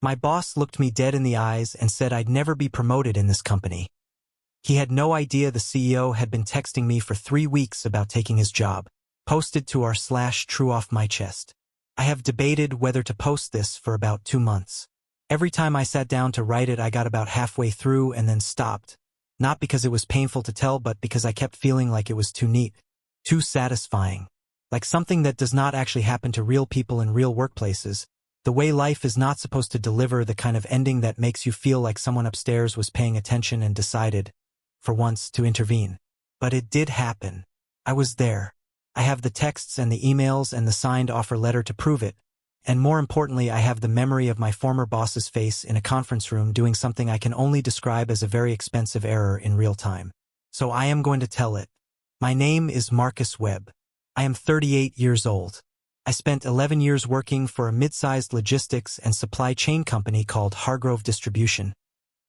My boss looked me dead in the eyes and said I'd never be promoted in this company. He had no idea the CEO had been texting me for 3 weeks about taking his job. Posted to r/true off my chest. I have debated whether to post this for about 2 months. Every time I sat down to write it, I got about halfway through and then stopped. Not because it was painful to tell, but because I kept feeling like it was too neat, too satisfying. Like something that does not actually happen to real people in real workplaces. The way life is not supposed to deliver the kind of ending that makes you feel like someone upstairs was paying attention and decided, for once, to intervene. But it did happen. I was there. I have the texts and the emails and the signed offer letter to prove it. And more importantly, I have the memory of my former boss's face in a conference room doing something I can only describe as a very expensive error in real time. So I am going to tell it. My name is Marcus Webb. I am 38 years old. I spent 11 years working for a mid-sized logistics and supply chain company called Hargrove Distribution,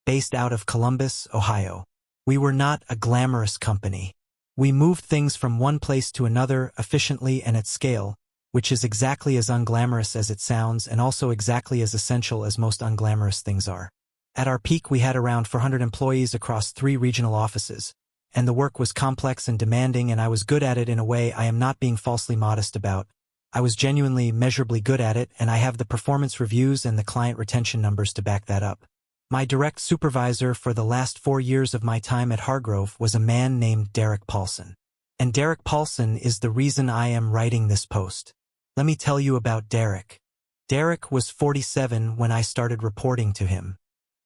based out of Columbus, Ohio. We were not a glamorous company. We moved things from one place to another efficiently and at scale, which is exactly as unglamorous as it sounds and also exactly as essential as most unglamorous things are. At our peak, we had around 400 employees across 3 regional offices, and the work was complex and demanding, and I was good at it in a way I am not being falsely modest about. I was genuinely, measurably good at it, and I have the performance reviews and the client retention numbers to back that up. My direct supervisor for the last 4 years of my time at Hargrove was a man named Derek Paulson. And Derek Paulson is the reason I am writing this post. Let me tell you about Derek. Derek was 47 when I started reporting to him.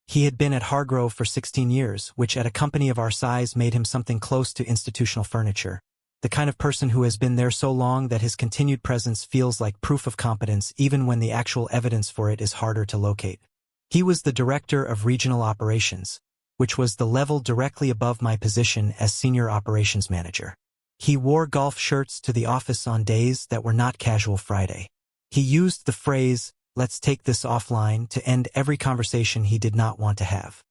He had been at Hargrove for 16 years, which at a company of our size made him something close to institutional furniture. The kind of person who has been there so long that his continued presence feels like proof of competence even when the actual evidence for it is harder to locate. He was the director of regional operations, which was the level directly above my position as senior operations manager. He wore golf shirts to the office on days that were not casual Friday. He used the phrase, "Let's take this offline," to end every conversation he did not want to have.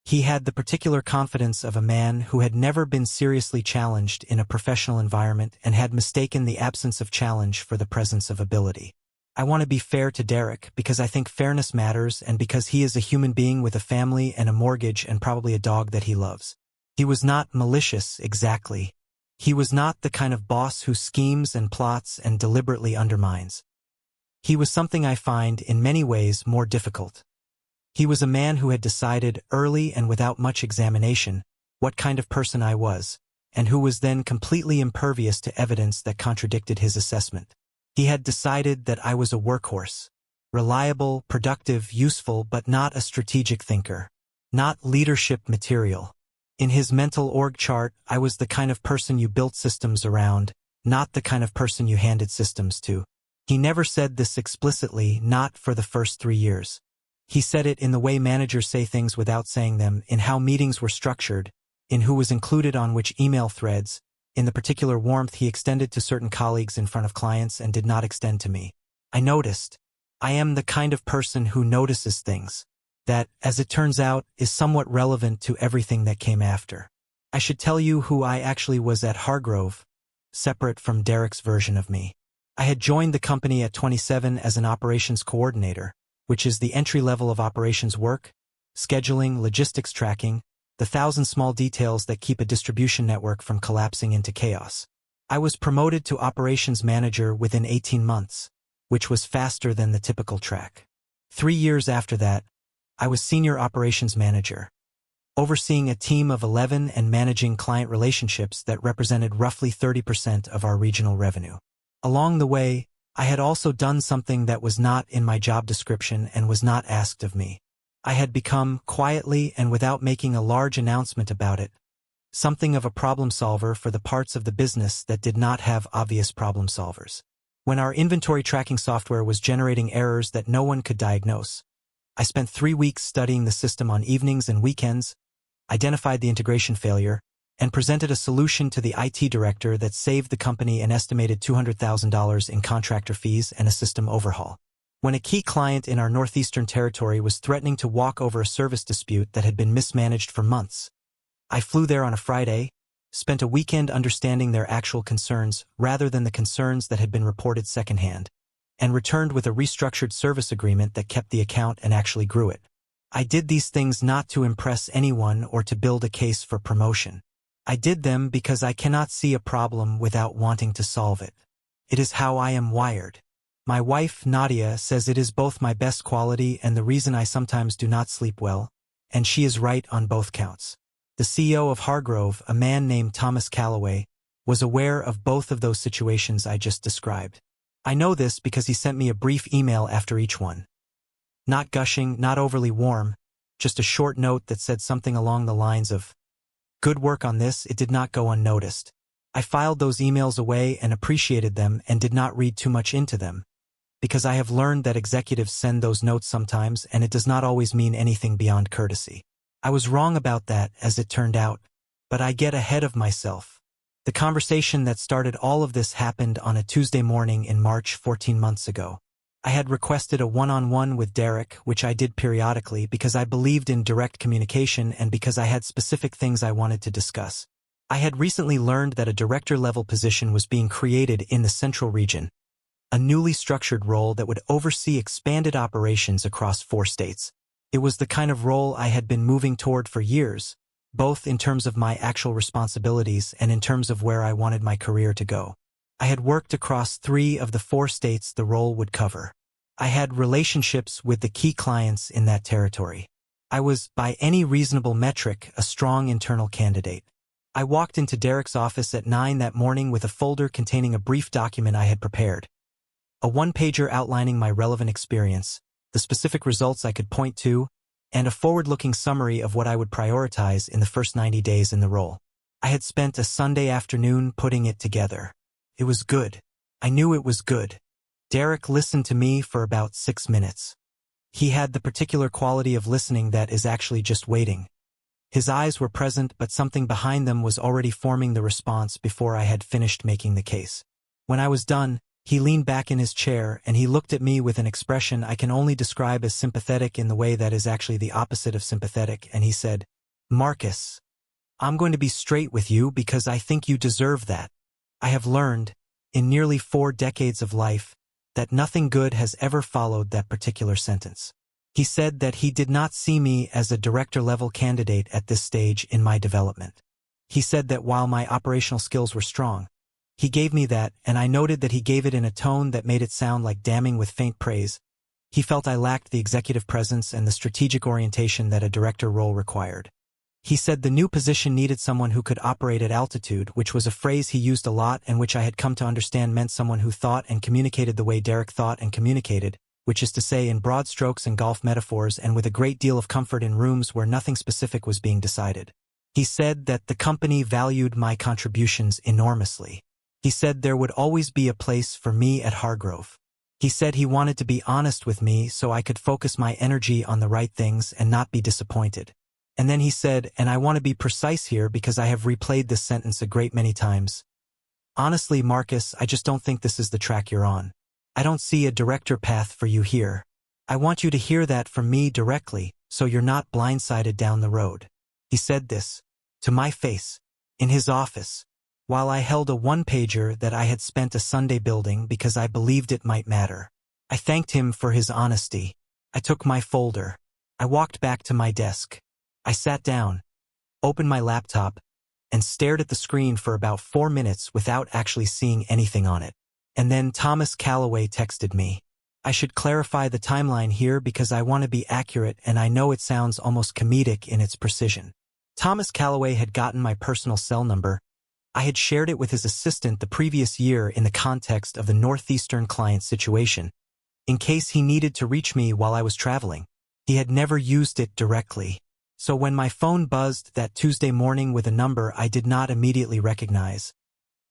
He had the particular confidence of a man who had never been seriously challenged in a professional environment and had mistaken the absence of challenge for the presence of ability. I want to be fair to Derek because I think fairness matters and because he is a human being with a family and a mortgage and probably a dog that he loves. He was not malicious, exactly. He was not the kind of boss who schemes and plots and deliberately undermines. He was something I find, in many ways, more difficult. He was a man who had decided, early and without much examination, what kind of person I was, and who was then completely impervious to evidence that contradicted his assessment. He had decided that I was a workhorse, reliable, productive, useful, but not a strategic thinker, not leadership material. In his mental org chart, I was the kind of person you built systems around, not the kind of person you handed systems to. He never said this explicitly, not for the first 3 years. He said it in the way managers say things without saying them, in how meetings were structured, in who was included on which email threads, in the particular warmth he extended to certain colleagues in front of clients and did not extend to me. I noticed. I am the kind of person who notices things. That, as it turns out, is somewhat relevant to everything that came after. I should tell you who I actually was at Hargrove, separate from Derek's version of me. I had joined the company at 27 as an operations coordinator, which is the entry level of operations work, scheduling, logistics tracking, the 1,000 small details that keep a distribution network from collapsing into chaos. I was promoted to operations manager within 18 months, which was faster than the typical track. 3 years after that, I was senior operations manager, overseeing a team of 11 and managing client relationships that represented roughly 30% of our regional revenue. Along the way, I had also done something that was not in my job description and was not asked of me. I had become, quietly and without making a large announcement about it, something of a problem solver for the parts of the business that did not have obvious problem solvers. When our inventory tracking software was generating errors that no one could diagnose, I spent 3 weeks studying the system on evenings and weekends, identified the integration failure, and presented a solution to the IT director that saved the company an estimated $200,000 in contractor fees and a system overhaul. When a key client in our northeastern territory was threatening to walk over a service dispute that had been mismanaged for months, I flew there on a Friday, spent a weekend understanding their actual concerns rather than the concerns that had been reported secondhand, and returned with a restructured service agreement that kept the account and actually grew it. I did these things not to impress anyone or to build a case for promotion. I did them because I cannot see a problem without wanting to solve it. It is how I am wired. My wife, Nadia, says it is both my best quality and the reason I sometimes do not sleep well, and she is right on both counts. The CEO of Hargrove, a man named Thomas Calloway, was aware of both of those situations I just described. I know this because he sent me a brief email after each one. Not gushing, not overly warm, just a short note that said something along the lines of, "Good work on this, it did not go unnoticed." I filed those emails away and appreciated them and did not read too much into them, because I have learned that executives send those notes sometimes and it does not always mean anything beyond courtesy. I was wrong about that, as it turned out, but I get ahead of myself. The conversation that started all of this happened on a Tuesday morning in March 14 months ago. I had requested a one-on-one with Derek, which I did periodically because I believed in direct communication and because I had specific things I wanted to discuss. I had recently learned that a director-level position was being created in the Central Region, a newly structured role that would oversee expanded operations across 4 states. It was the kind of role I had been moving toward for years, both in terms of my actual responsibilities and in terms of where I wanted my career to go. I had worked across 3 of the 4 states the role would cover. I had relationships with the key clients in that territory. I was, by any reasonable metric, a strong internal candidate. I walked into Derek's office at 9 that morning with a folder containing a brief document I had prepared. A one-pager outlining my relevant experience, the specific results I could point to, and a forward-looking summary of what I would prioritize in the first 90 days in the role. I had spent a Sunday afternoon putting it together. It was good. I knew it was good. Derek listened to me for about 6 minutes. He had the particular quality of listening that is actually just waiting. His eyes were present, but something behind them was already forming the response before I had finished making the case. When I was done, he leaned back in his chair and he looked at me with an expression I can only describe as sympathetic in the way that is actually the opposite of sympathetic, and he said, "Marcus, I'm going to be straight with you because I think you deserve that. I have learned, in nearly 4 decades of life, that nothing good has ever followed that particular sentence." He said that he did not see me as a director-level candidate at this stage in my development. He said that while my operational skills were strong, he gave me that, and I noted that he gave it in a tone that made it sound like damning with faint praise. He felt I lacked the executive presence and the strategic orientation that a director role required. He said the new position needed someone who could operate at altitude, which was a phrase he used a lot and which I had come to understand meant someone who thought and communicated the way Derek thought and communicated, which is to say in broad strokes and golf metaphors and with a great deal of comfort in rooms where nothing specific was being decided. He said that the company valued my contributions enormously. He said there would always be a place for me at Hargrove. He said he wanted to be honest with me so I could focus my energy on the right things and not be disappointed. And then he said, and I want to be precise here because I have replayed this sentence a great many times, "Honestly, Marcus, I just don't think this is the track you're on. I don't see a director path for you here. I want you to hear that from me directly, so you're not blindsided down the road." He said this, to my face, in his office, while I held a one-pager that I had spent a Sunday building because I believed it might matter. I thanked him for his honesty. I took my folder. I walked back to my desk. I sat down, opened my laptop, and stared at the screen for about 4 minutes without actually seeing anything on it. And then Thomas Calloway texted me. I should clarify the timeline here because I want to be accurate and I know it sounds almost comedic in its precision. Thomas Calloway had gotten my personal cell number. I had shared it with his assistant the previous year in the context of the Northeastern client situation, in case he needed to reach me while I was traveling. He had never used it directly. So when my phone buzzed that Tuesday morning with a number I did not immediately recognize,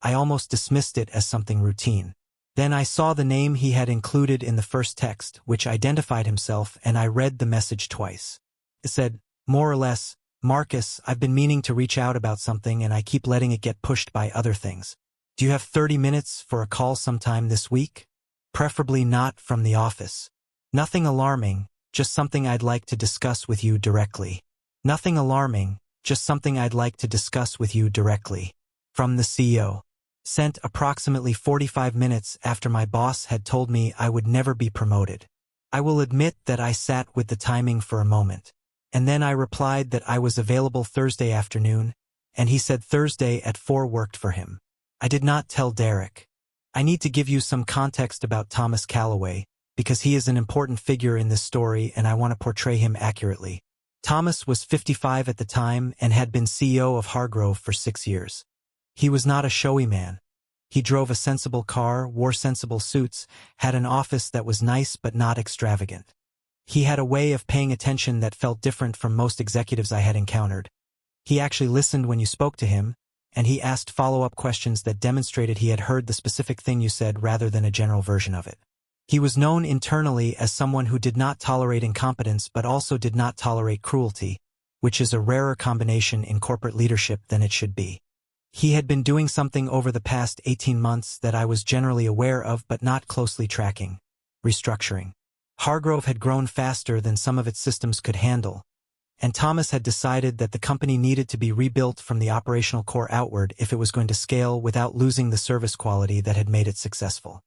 I almost dismissed it as something routine. Then I saw the name he had included in the first text, which identified himself, and I read the message twice. It said, more or less, "Marcus, I've been meaning to reach out about something and I keep letting it get pushed by other things. Do you have 30 minutes for a call sometime this week? Preferably not from the office. Nothing alarming, just something I'd like to discuss with you directly. Nothing alarming, just something I'd like to discuss with you directly. From the CEO." Sent approximately 45 minutes after my boss had told me I would never be promoted. I will admit that I sat with the timing for a moment. And then I replied that I was available Thursday afternoon, and he said Thursday at 4 worked for him. I did not tell Derek. I need to give you some context about Thomas Callaway, because he is an important figure in this story and I want to portray him accurately. Thomas was 55 at the time and had been CEO of Hargrove for 6 years. He was not a showy man. He drove a sensible car, wore sensible suits, had an office that was nice but not extravagant. He had a way of paying attention that felt different from most executives I had encountered. He actually listened when you spoke to him, and he asked follow-up questions that demonstrated he had heard the specific thing you said rather than a general version of it. He was known internally as someone who did not tolerate incompetence but also did not tolerate cruelty, which is a rarer combination in corporate leadership than it should be. He had been doing something over the past 18 months that I was generally aware of but not closely tracking: restructuring. Hargrove had grown faster than some of its systems could handle, and Thomas had decided that the company needed to be rebuilt from the operational core outward if it was going to scale without losing the service quality that had made it successful.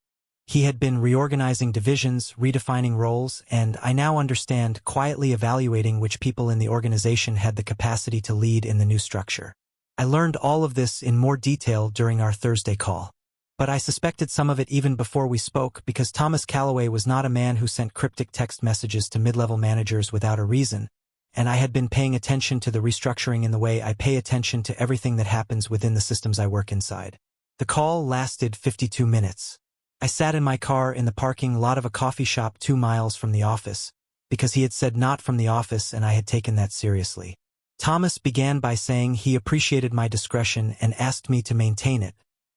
He had been reorganizing divisions, redefining roles, and, I now understand, quietly evaluating which people in the organization had the capacity to lead in the new structure. I learned all of this in more detail during our Thursday call. But I suspected some of it even before we spoke because Thomas Callaway was not a man who sent cryptic text messages to mid-level managers without a reason, and I had been paying attention to the restructuring in the way I pay attention to everything that happens within the systems I work inside. The call lasted 52 minutes. I sat in my car in the parking lot of a coffee shop 2 miles from the office, because he had said not from the office and I had taken that seriously. Thomas began by saying he appreciated my discretion and asked me to maintain it,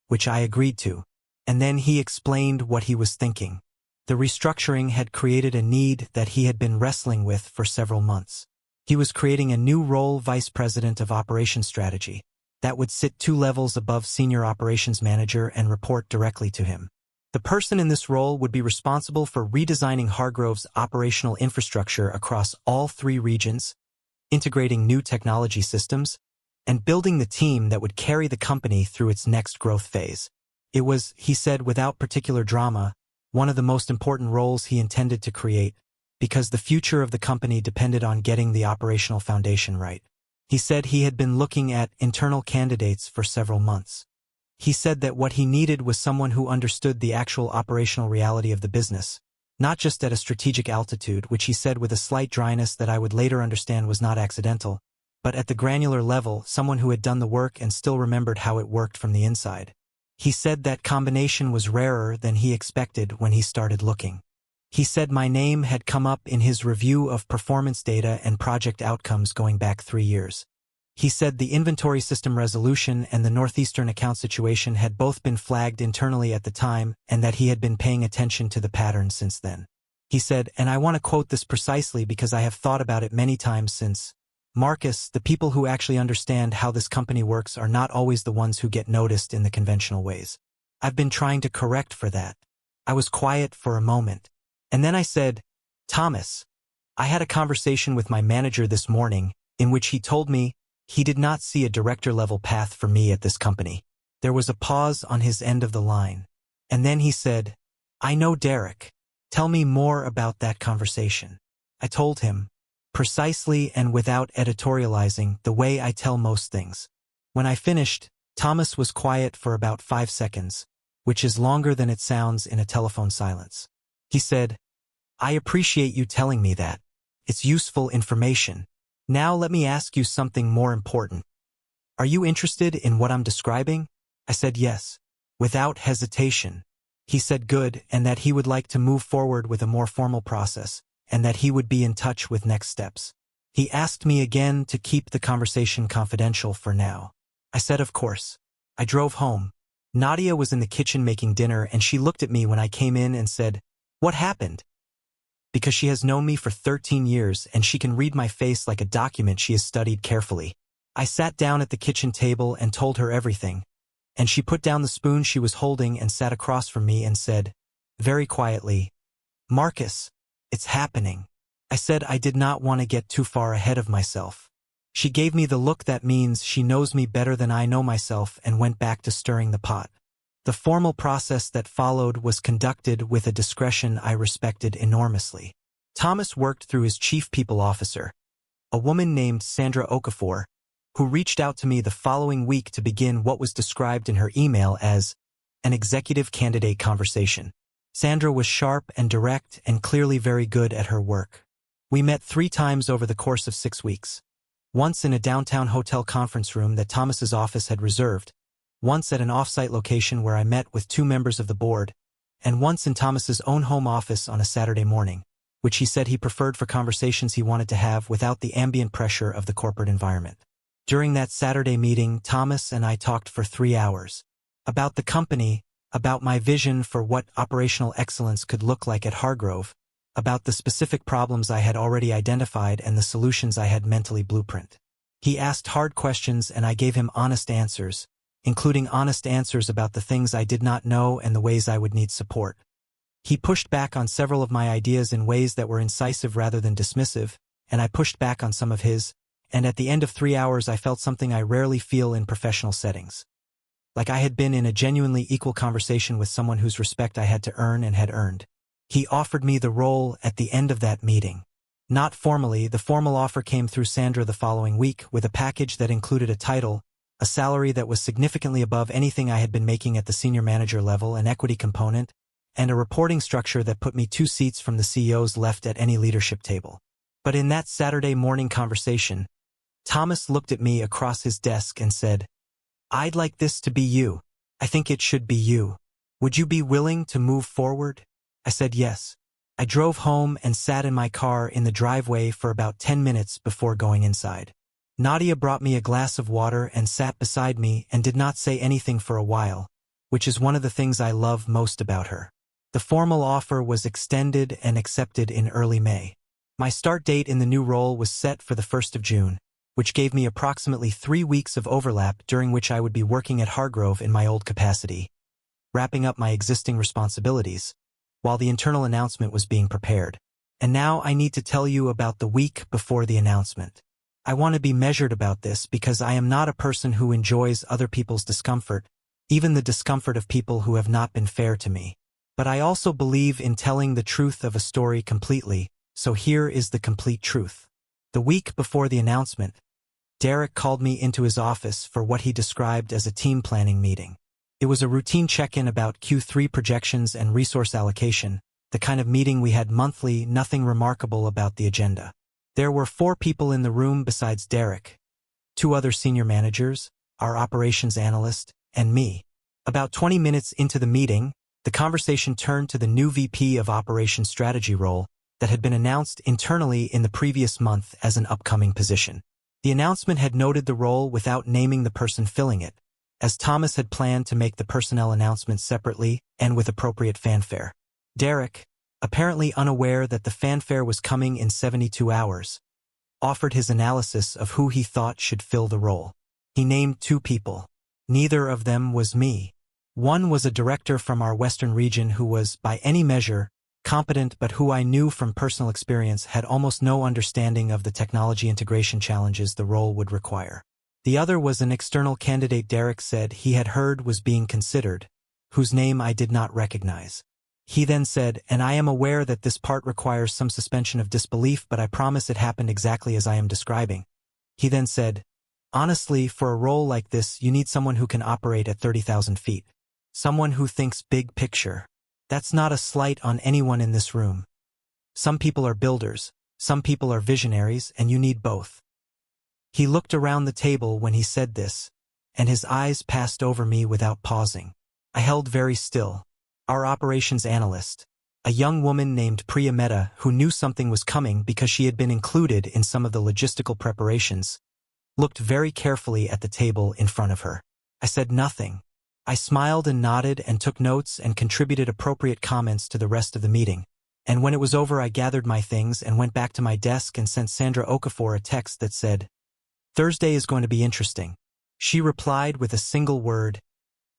which I agreed to, and then he explained what he was thinking. The restructuring had created a need that he had been wrestling with for several months. He was creating a new role, Vice President of Operations Strategy, that would sit 2 levels above Senior Operations Manager and report directly to him. The person in this role would be responsible for redesigning Hargrove's operational infrastructure across all 3 regions, integrating new technology systems, and building the team that would carry the company through its next growth phase. It was, he said without particular drama, one of the most important roles he intended to create, because the future of the company depended on getting the operational foundation right. He said he had been looking at internal candidates for several months. He said that what he needed was someone who understood the actual operational reality of the business, not just at a strategic altitude, which he said with a slight dryness that I would later understand was not accidental, but at the granular level, someone who had done the work and still remembered how it worked from the inside. He said that combination was rarer than he expected when he started looking. He said my name had come up in his review of performance data and project outcomes going back 3 years. He said the inventory system resolution and the Northeastern account situation had both been flagged internally at the time and that he had been paying attention to the pattern since then. He said, and I want to quote this precisely because I have thought about it many times since, Marcus, the people who actually understand how this company works are not always the ones who get noticed in the conventional ways. I've been trying to correct for that. I was quiet for a moment. And then I said, Thomas, I had a conversation with my manager this morning in which he told me he did not see a director-level path for me at this company. There was a pause on his end of the line. And then he said, I know Derek. Tell me more about that conversation. I told him, precisely and without editorializing, the way I tell most things. When I finished, Thomas was quiet for about 5 seconds, which is longer than it sounds in a telephone silence. He said, I appreciate you telling me that. It's useful information. Now let me ask you something more important. Are you interested in what I'm describing? I said yes, without hesitation. He said good, and that he would like to move forward with a more formal process, and that he would be in touch with next steps. He asked me again to keep the conversation confidential for now. I said of course. I drove home. Nadia was in the kitchen making dinner and she looked at me when I came in and said, What happened? Because she has known me for 13 years and she can read my face like a document she has studied carefully. I sat down at the kitchen table and told her everything, and she put down the spoon she was holding and sat across from me and said, very quietly, Marcus, it's happening. I said I did not want to get too far ahead of myself. She gave me the look that means she knows me better than I know myself and went back to stirring the pot. The formal process that followed was conducted with a discretion I respected enormously. Thomas worked through his chief people officer, a woman named Sandra Okafor, who reached out to me the following week to begin what was described in her email as an executive candidate conversation. Sandra was sharp and direct and clearly very good at her work. We met 3 times over the course of 6 weeks. Once in a downtown hotel conference room that Thomas's office had reserved, once at an off-site location where I met with 2 members of the board, and once in Thomas's own home office on a Saturday morning, which he said he preferred for conversations he wanted to have without the ambient pressure of the corporate environment. During that Saturday meeting, Thomas and I talked for 3 hours. About the company, about my vision for what operational excellence could look like at Hargrove, about the specific problems I had already identified and the solutions I had mentally blueprint. He asked hard questions and I gave him honest answers, including honest answers about the things I did not know and the ways I would need support. He pushed back on several of my ideas in ways that were incisive rather than dismissive, and I pushed back on some of his, and at the end of 3 hours I felt something I rarely feel in professional settings. Like I had been in a genuinely equal conversation with someone whose respect I had to earn and had earned. He offered me the role at the end of that meeting. Not formally, the formal offer came through Sandra the following week with a package that included a title, a salary that was significantly above anything I had been making at the senior manager level, an equity component, and a reporting structure that put me 2 seats from the CEO's left at any leadership table. But in that Saturday morning conversation, Thomas looked at me across his desk and said, "I'd like this to be you. I think it should be you. Would you be willing to move forward?" I said yes. I drove home and sat in my car in the driveway for about 10 minutes before going inside. Nadia brought me a glass of water and sat beside me and did not say anything for a while, which is one of the things I love most about her. The formal offer was extended and accepted in early May. My start date in the new role was set for the 1st of June, which gave me approximately 3 weeks of overlap during which I would be working at Hargrove in my old capacity, wrapping up my existing responsibilities, while the internal announcement was being prepared. And now I need to tell you about the week before the announcement. I want to be measured about this because I am not a person who enjoys other people's discomfort, even the discomfort of people who have not been fair to me. But I also believe in telling the truth of a story completely, so here is the complete truth. The week before the announcement, Derek called me into his office for what he described as a team planning meeting. It was a routine check-in about Q3 projections and resource allocation, the kind of meeting we had monthly, nothing remarkable about the agenda. There were 4 people in the room besides Derek, 2 other senior managers, our operations analyst, and me. About 20 minutes into the meeting, the conversation turned to the new VP of Operations Strategy role that had been announced internally in the previous month as an upcoming position. The announcement had noted the role without naming the person filling it, as Thomas had planned to make the personnel announcement separately and with appropriate fanfare. Derek, apparently unaware that the fanfare was coming in 72 hours, offered his analysis of who he thought should fill the role. He named 2 people. Neither of them was me. One was a director from our Western region who was, by any measure, competent but who I knew from personal experience had almost no understanding of the technology integration challenges the role would require. The other was an external candidate Derek said he had heard was being considered, whose name I did not recognize. He then said, "And I am aware that this part requires some suspension of disbelief, but I promise it happened exactly as I am describing." He then said, "Honestly, for a role like this, you need someone who can operate at 30,000 feet. Someone who thinks big picture. That's not a slight on anyone in this room. Some people are builders, some people are visionaries, and you need both." He looked around the table when he said this, and his eyes passed over me without pausing. I held very still. Our operations analyst, a young woman named Priya Mehta who knew something was coming because she had been included in some of the logistical preparations, looked very carefully at the table in front of her. I said nothing. I smiled and nodded and took notes and contributed appropriate comments to the rest of the meeting. And when it was over, I gathered my things and went back to my desk and sent Sandra Okafor a text that said, "Thursday is going to be interesting." She replied with a single word,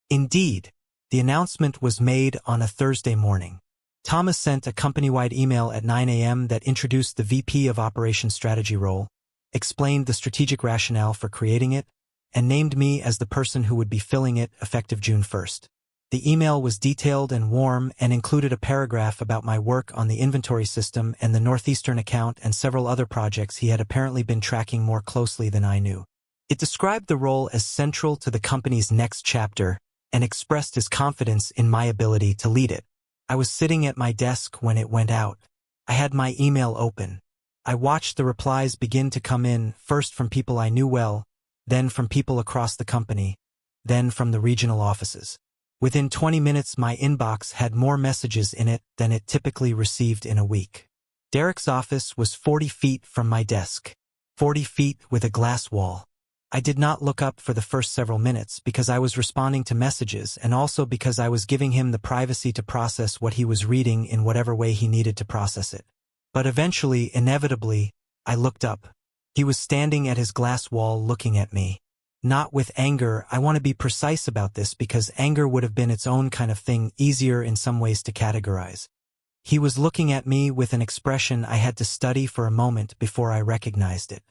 "Indeed." The announcement was made on a Thursday morning. Thomas sent a company-wide email at 9 a.m. that introduced the VP of Operations Strategy role, explained the strategic rationale for creating it, and named me as the person who would be filling it effective June 1st. The email was detailed and warm and included a paragraph about my work on the inventory system and the Northeastern account and several other projects he had apparently been tracking more closely than I knew. It described the role as central to the company's next chapter and expressed his confidence in my ability to lead it. I was sitting at my desk when it went out. I had my email open. I watched the replies begin to come in, first from people I knew well, then from people across the company, then from the regional offices. Within 20 minutes, my inbox had more messages in it than it typically received in a week. Derek's office was 40 feet from my desk, 40 feet with a glass wall. I did not look up for the first several minutes because I was responding to messages and also because I was giving him the privacy to process what he was reading in whatever way he needed to process it. But eventually, inevitably, I looked up. He was standing at his glass wall looking at me. Not with anger. I want to be precise about this because anger would have been its own kind of thing, easier in some ways to categorize. He was looking at me with an expression I had to study for a moment before I recognized it.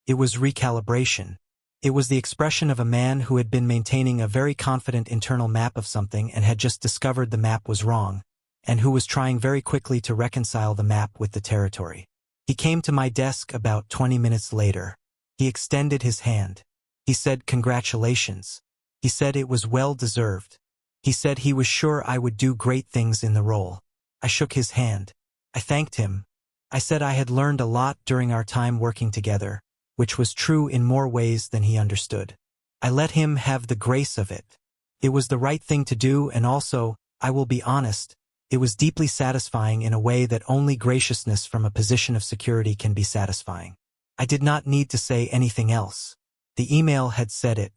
It was recalibration. It was the expression of a man who had been maintaining a very confident internal map of something and had just discovered the map was wrong, and who was trying very quickly to reconcile the map with the territory. He came to my desk about 20 minutes later. He extended his hand. He said congratulations. He said it was well deserved. He said he was sure I would do great things in the role. I shook his hand. I thanked him. I said I had learned a lot during our time working together, which was true in more ways than he understood. I let him have the grace of it. It was the right thing to do, and also, I will be honest, it was deeply satisfying in a way that only graciousness from a position of security can be satisfying. I did not need to say anything else. The email had said it.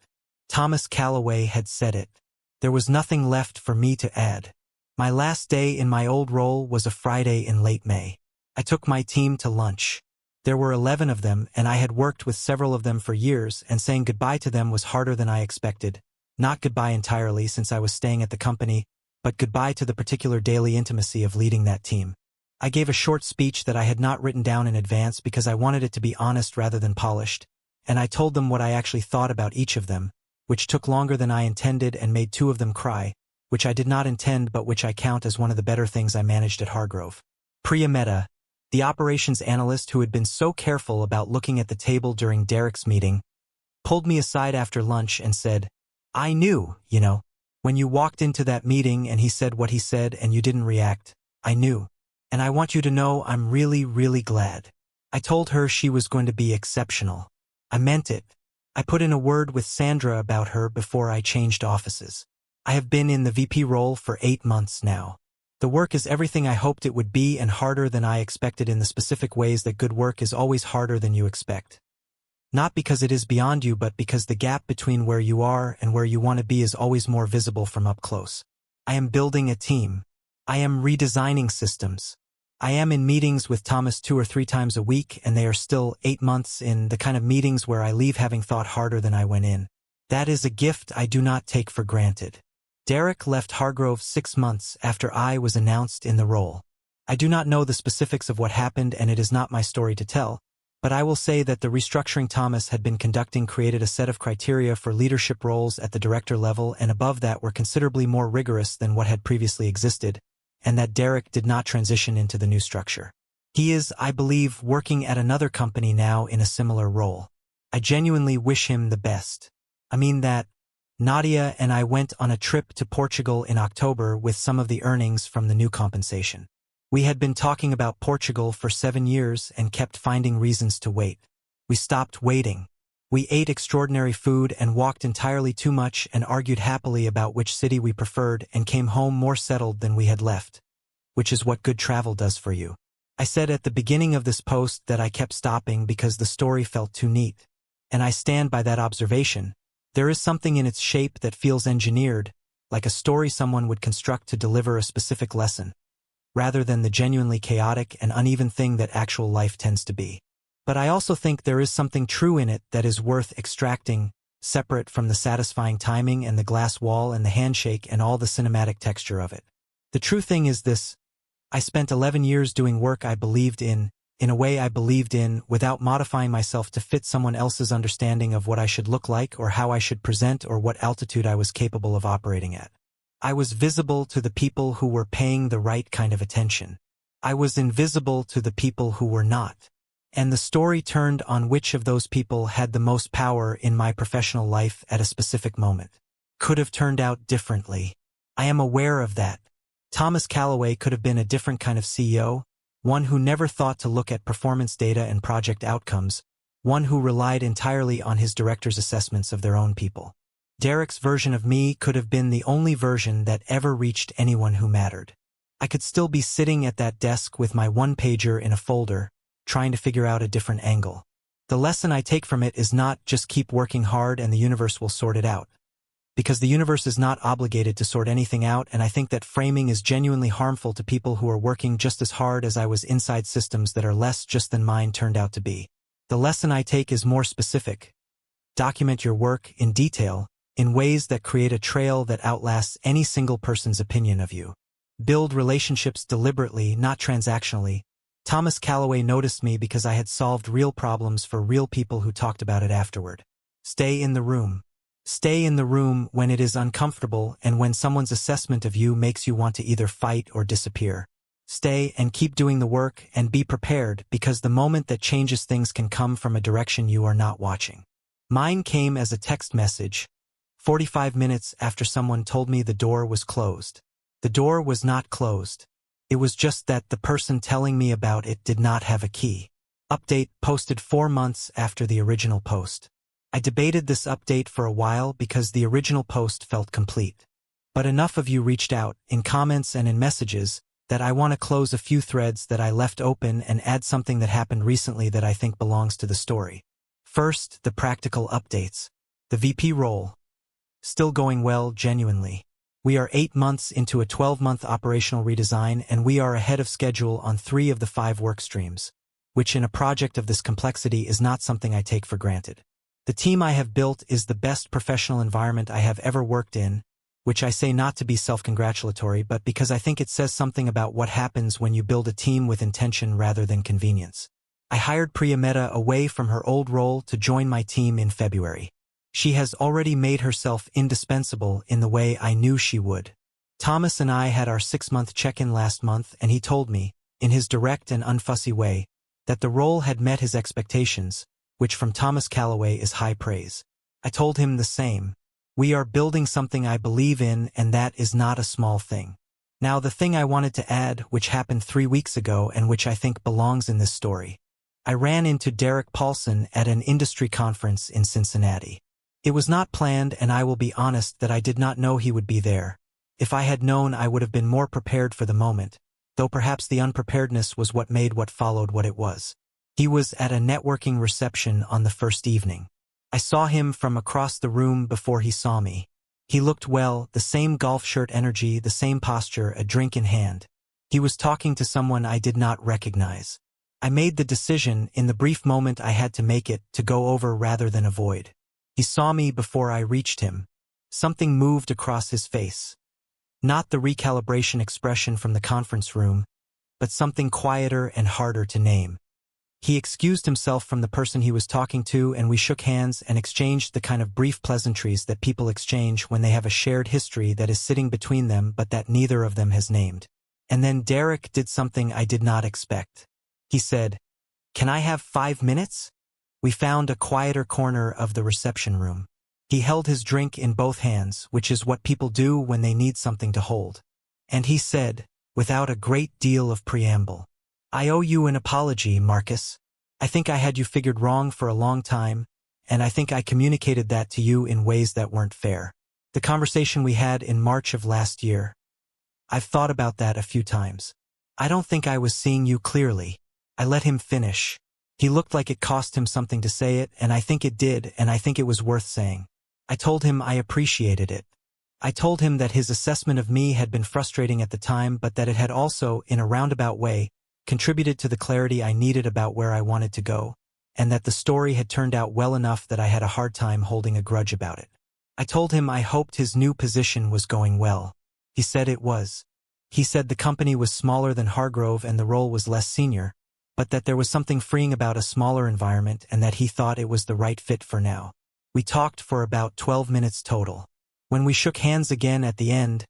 Thomas Calloway had said it. There was nothing left for me to add. My last day in my old role was a Friday in late May. I took my team to lunch. There were 11 of them, and I had worked with several of them for years, and saying goodbye to them was harder than I expected. Not goodbye entirely since I was staying at the company, but goodbye to the particular daily intimacy of leading that team. I gave a short speech that I had not written down in advance because I wanted it to be honest rather than polished, and I told them what I actually thought about each of them, which took longer than I intended and made 2 of them cry, which I did not intend but which I count as one of the better things I managed at Hargrove. Priya Mehta, the operations analyst who had been so careful about looking at the table during Derek's meeting, pulled me aside after lunch and said, "I knew, when you walked into that meeting and he said what he said and you didn't react, I knew. And I want you to know I'm really, really glad." I told her she was going to be exceptional. I meant it. I put in a word with Sandra about her before I changed offices. I have been in the VP role for 8 months now. The work is everything I hoped it would be and harder than I expected in the specific ways that good work is always harder than you expect. Not because it is beyond you, but because the gap between where you are and where you want to be is always more visible from up close. I am building a team. I am redesigning systems. I am in meetings with Thomas 2 or 3 times a week, and they are still 8 months in, the kind of meetings where I leave having thought harder than I went in. That is a gift I do not take for granted. Derek left Hargrove 6 months after I was announced in the role. I do not know the specifics of what happened, and it is not my story to tell, but I will say that the restructuring Thomas had been conducting created a set of criteria for leadership roles at the director level and above that were considerably more rigorous than what had previously existed, and that Derek did not transition into the new structure. He is, I believe, working at another company now in a similar role. I genuinely wish him the best. I mean that Nadia and I went on a trip to Portugal in October with some of the earnings from the new compensation. We had been talking about Portugal for 7 years and kept finding reasons to wait. We stopped waiting. We ate extraordinary food and walked entirely too much and argued happily about which city we preferred and came home more settled than we had left, which is what good travel does for you. I said at the beginning of this post that I kept stopping because the story felt too neat, and I stand by that observation. There is something in its shape that feels engineered, like a story someone would construct to deliver a specific lesson, rather than the genuinely chaotic and uneven thing that actual life tends to be. But I also think there is something true in it that is worth extracting, separate from the satisfying timing and the glass wall and the handshake and all the cinematic texture of it. The true thing is this: I spent 11 years doing work I believed in a way I believed in, without modifying myself to fit someone else's understanding of what I should look like or how I should present or what altitude I was capable of operating at. I was visible to the people who were paying the right kind of attention. I was invisible to the people who were not. And the story turned on which of those people had the most power in my professional life at a specific moment. Could have turned out differently. I am aware of that. Thomas Callaway could have been a different kind of CEO, one who never thought to look at performance data and project outcomes, one who relied entirely on his directors' assessments of their own people. Derek's version of me could have been the only version that ever reached anyone who mattered. I could still be sitting at that desk with my one-pager in a folder, trying to figure out a different angle. The lesson I take from it is not just keep working hard and the universe will sort it out. Because the universe is not obligated to sort anything out, and I think that framing is genuinely harmful to people who are working just as hard as I was inside systems that are less just than mine turned out to be. The lesson I take is more specific. Document your work in detail, in ways that create a trail that outlasts any single person's opinion of you. Build relationships deliberately, not transactionally. Thomas Callaway noticed me because I had solved real problems for real people who talked about it afterward. Stay in the room. Stay in the room when it is uncomfortable and when someone's assessment of you makes you want to either fight or disappear. Stay and keep doing the work and be prepared, because the moment that changes things can come from a direction you are not watching. Mine came as a text message, 45 minutes after someone told me the door was closed. The door was not closed. It was just that the person telling me about it did not have a key. Update posted 4 months after the original post. I debated this update for a while because the original post felt complete. But enough of you reached out, in comments and in messages, that I want to close a few threads that I left open and add something that happened recently that I think belongs to the story. First, the practical updates. The VP role. Still going well, genuinely. We are 8 months into a 12-month operational redesign, and we are ahead of schedule on 3 of the 5 work streams, which in a project of this complexity is not something I take for granted. The team I have built is the best professional environment I have ever worked in, which I say not to be self-congratulatory, but because I think it says something about what happens when you build a team with intention rather than convenience. I hired Priya Mehta away from her old role to join my team in February. She has already made herself indispensable in the way I knew she would. Thomas and I had our 6-month check-in last month, and he told me, in his direct and unfussy way, that the role had met his expectations, which from Thomas Callaway is high praise. I told him the same. We are building something I believe in, and that is not a small thing. Now, the thing I wanted to add, which happened 3 weeks ago and which I think belongs in this story. I ran into Derek Paulson at an industry conference in Cincinnati. It was not planned, and I will be honest that I did not know he would be there. If I had known, I would have been more prepared for the moment, though perhaps the unpreparedness was what made what followed what it was. He was at a networking reception on the first evening. I saw him from across the room before he saw me. He looked well, the same golf shirt energy, the same posture, a drink in hand. He was talking to someone I did not recognize. I made the decision, in the brief moment I had to make it, to go over rather than avoid. He saw me before I reached him. Something moved across his face. Not the recalibration expression from the conference room, but something quieter and harder to name. He excused himself from the person he was talking to, and we shook hands and exchanged the kind of brief pleasantries that people exchange when they have a shared history that is sitting between them but that neither of them has named. And then Derek did something I did not expect. He said, "Can I have 5 minutes?" We found a quieter corner of the reception room. He held his drink in both hands, which is what people do when they need something to hold. And he said, without a great deal of preamble, "I owe you an apology, Marcus. I think I had you figured wrong for a long time, and I think I communicated that to you in ways that weren't fair. The conversation we had in March of last year. I've thought about that a few times. I don't think I was seeing you clearly." I let him finish. He looked like it cost him something to say it, and I think it did, and I think it was worth saying. I told him I appreciated it. I told him that his assessment of me had been frustrating at the time, but that it had also, in a roundabout way, contributed to the clarity I needed about where I wanted to go, and that the story had turned out well enough that I had a hard time holding a grudge about it. I told him I hoped his new position was going well. He said it was. He said the company was smaller than Hargrove and the role was less senior, but that there was something freeing about a smaller environment and that he thought it was the right fit for now. We talked for about 12 minutes total. When we shook hands again at the end,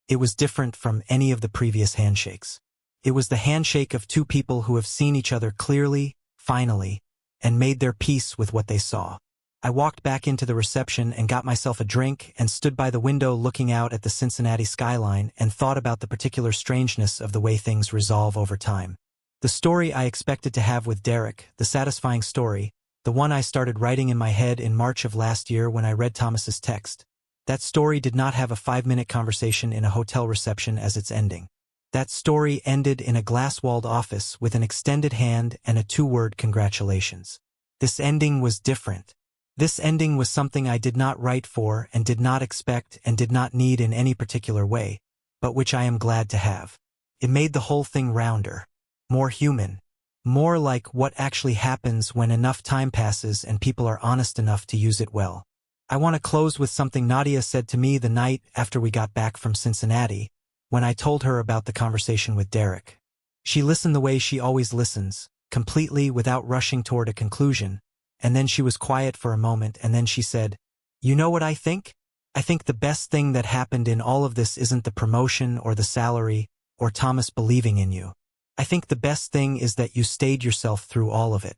It was different from any of the previous handshakes. It was the handshake of two people who have seen each other clearly, finally, and made their peace with what they saw. I walked back into the reception and got myself a drink and stood by the window looking out at the Cincinnati skyline and thought about the particular strangeness of the way things resolve over time. The story I expected to have with Derek, the satisfying story, the one I started writing in my head in March of last year when I read Thomas's text. That story did not have a 5-minute conversation in a hotel reception as its ending. That story ended in a glass-walled office with an extended hand and a 2-word congratulations. This ending was different. This ending was something I did not write for and did not expect and did not need in any particular way, but which I am glad to have. It made the whole thing rounder, more human, more like what actually happens when enough time passes and people are honest enough to use it well. I want to close with something Nadia said to me the night after we got back from Cincinnati, when I told her about the conversation with Derek. She listened the way she always listens, completely without rushing toward a conclusion, and then she was quiet for a moment and then she said, "You know what I think? I think the best thing that happened in all of this isn't the promotion or the salary or Thomas believing in you. I think the best thing is that you stayed yourself through all of it.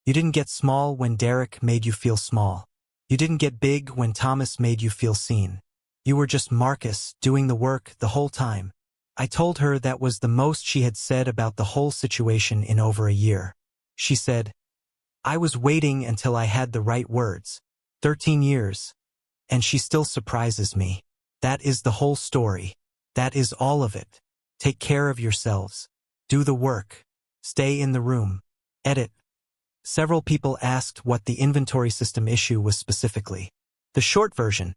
You didn't get small when Derek made you feel small. You didn't get big when Thomas made you feel seen. You were just Marcus doing the work the whole time." I told her that was the most she had said about the whole situation in over a year. She said, "I was waiting until I had the right words. 13 years. And she still surprises me. That is the whole story. That is all of it. Take care of yourselves. Do the work. Stay in the room. Edit." Several people asked what the inventory system issue was specifically. The short version: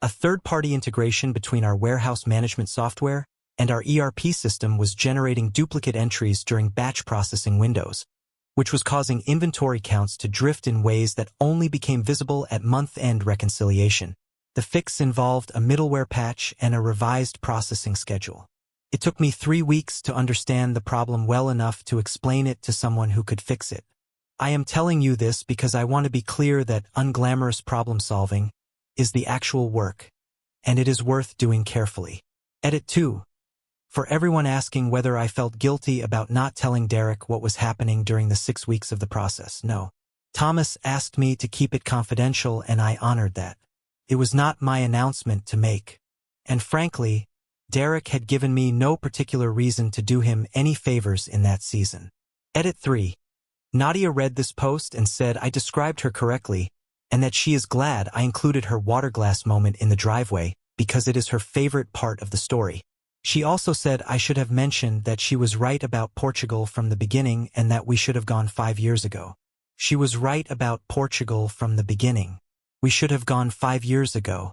a third-party integration between our warehouse management software and our ERP system was generating duplicate entries during batch processing windows, which was causing inventory counts to drift in ways that only became visible at month-end reconciliation. The fix involved a middleware patch and a revised processing schedule. It took me 3 weeks to understand the problem well enough to explain it to someone who could fix it. I am telling you this because I want to be clear that unglamorous problem-solving is the actual work, and it is worth doing carefully. Edit 2. For everyone asking whether I felt guilty about not telling Derek what was happening during the 6 weeks of the process, no. Thomas asked me to keep it confidential and I honored that. It was not my announcement to make. And frankly, Derek had given me no particular reason to do him any favors in that season. Edit 3. Nadia read this post and said I described her correctly and that she is glad I included her water glass moment in the driveway because it is her favorite part of the story. She also said I should have mentioned that she was right about Portugal from the beginning and that we should have gone 5 years ago. She was right about Portugal from the beginning. We should have gone 5 years ago.